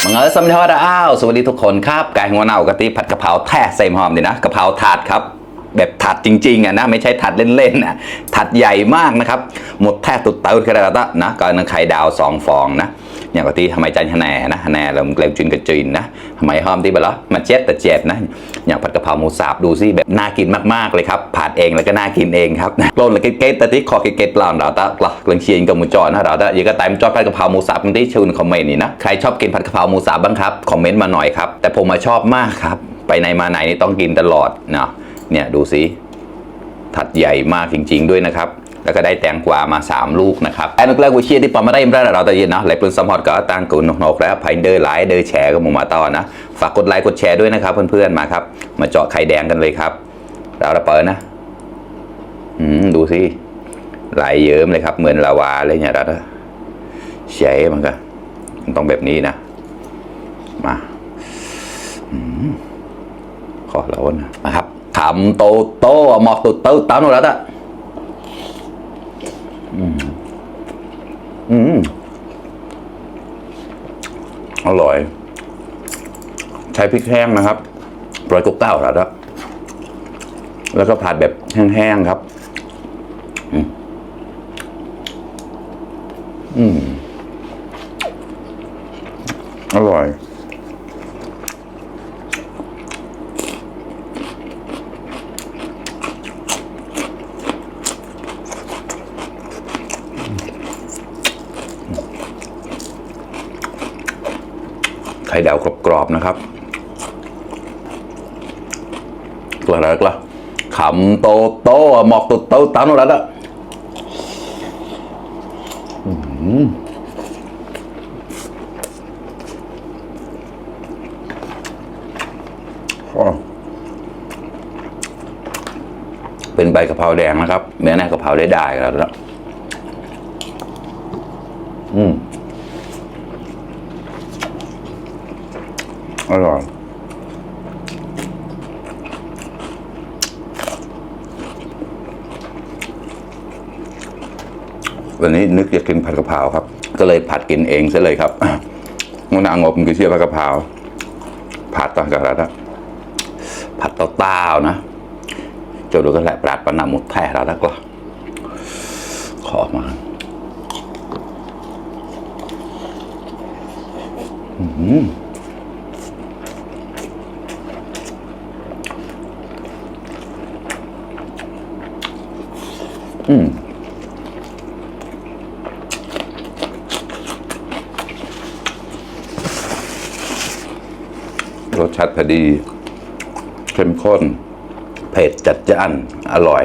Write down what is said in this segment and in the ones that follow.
มังเอิญสมทอดอ้าวสวัสดีทุกคนครับไก่หัวเน่ากะทิผัดกะเพราแท้ใส่หอมดีนะกะเพราถาดครับแบบถาดจริงๆอ่ะนะไม่ใช่ถาดเล่นๆนะถาดใหญ่มากนะครับหมดแท้ตุดเต้ากระดาษนะก็นึ่งไข่ดาว2 ฟองนะอย่างกะทิทำไมจันทแน่นะแน่เราเกลียวจุนกระจุนนะทำไมหอมที่แบบละมาเจ็ดแต่เจ็ดนะอย่างผัดกะเพราหมูสับดูสิแบบน่ากินมากๆเลยครับผัดเองแล้วก็น่ากินเองครับโกลนแล้วเก๊แต่ที่คอเก๊เปล่าเราตะกลังเชียงกับหมูจอนะเราตะยังก็ตายมันจอดผัดกะเพราหมูสับกันที่ชูนคอมเมนต์นี่นะใครชอบกินผัดกะเพราหมูสับบ้างครับคอมเมนต์มาหน่อยครับแต่ผมมาชอบมากครับไปไหนมาไหนนี่ต้องกินตลอดเนาะเนี่ยดูสิถัดใหญ่มากจริงๆด้วยนะครับแล้วก็ได้แตงกวามา3 ลูกนะครับไอ้นักเล่นวิเชียที่ปอมาได้มาเราแต่เย็นนะหลายคนสมอดก็ตั้งกุนนกแล้วไผ่เดอร์ไลท์เดอร์แชร์กับมุมาต่อนะฝากกดไลค์กดแชร์ด้วยนะครับเพื่อนๆมาครับมาเจาะไข่แดงกันเลยครับเราเปิดนะดูสิไหลเยิ้มเลยครับเหมือนลาวาเลยเนี่ยเราแฉะมันก็ต้องแบบนี้นะมาขอเรานะมาครับทำโตโต้หมอกตุดเต้าตามเราแล้วอะอร่อยใช้พริกแห้งนะครับโรยกุ๊กเต้าแล้วก็ผัดแบบแห้งๆครับอร่อยไข่ดาวกรอบๆนะครับกระไรกละขำโตโต้หมอกตุดเต้าตามแล้วอะเป็นใบกะเพราแดงนะครับเนื้อแน่กะเพราได้แล้วนะอร่อยวันนี้นึกอยากกินผัดกะเพราครับก็เลยผัดกินเองซะเลยครับงูนางบมันคือเชื่อผัดกะเพราผัดต่างกันแล้วผัดเต้านะจนดูกันแหละปราดปนาหมดแท้แล้วก็ขอมารสชาติพอดีเข้มข้นเผ็ดจัดจ้านอร่อย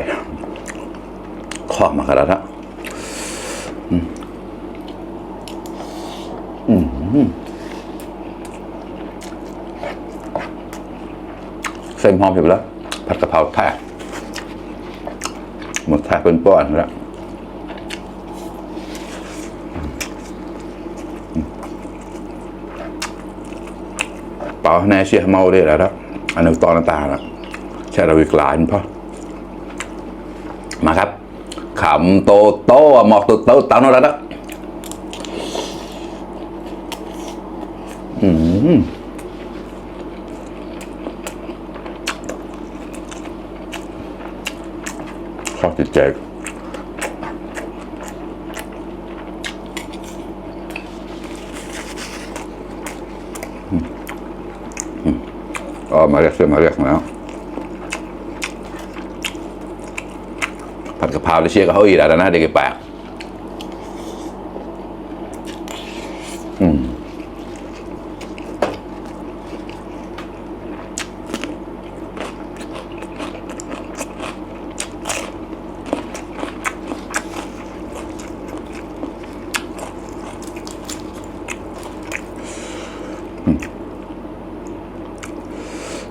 ขอมากันแล้วนะเส้นหอมเผ็ดแล้วผัดกะเพราแท้หมดแท้เป็นป้อนแล้วเปล่าแน่เชียเมาได้แล้วอันนึงตอนตาแล้วใช่เราอีกหลายพ่อมาครับขำโตโต้หมอกตุดเต้าตามแล้วนะขอจิตใจมาเรียกแล้วผัดกะเพราจะเชี่ยกับเขาอีกแล้วนะเด็กแปลก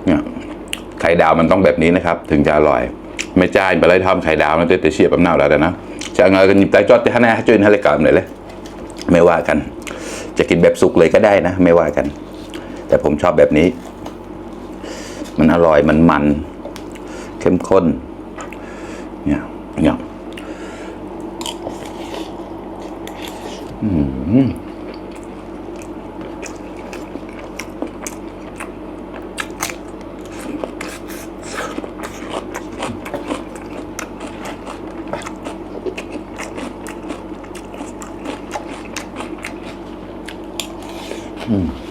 เนี่ยไข่ดาวมันต้องแบบนี้นะครับถึงจะอร่อยไม่จ่ายไปเลยทำไข่ดาวนั่นจะเชียบแบบน่าแล้วนะจะเงยกันหยิบใจจอดที่ข้างหน้าจุนให้เลยกันเลยไม่ว่ากันจะกินแบบสุกเลยก็ได้นะไม่ว่ากันแต่ผมชอบแบบนี้มันอร่อยมันเข้มข้นเนี่ย อืม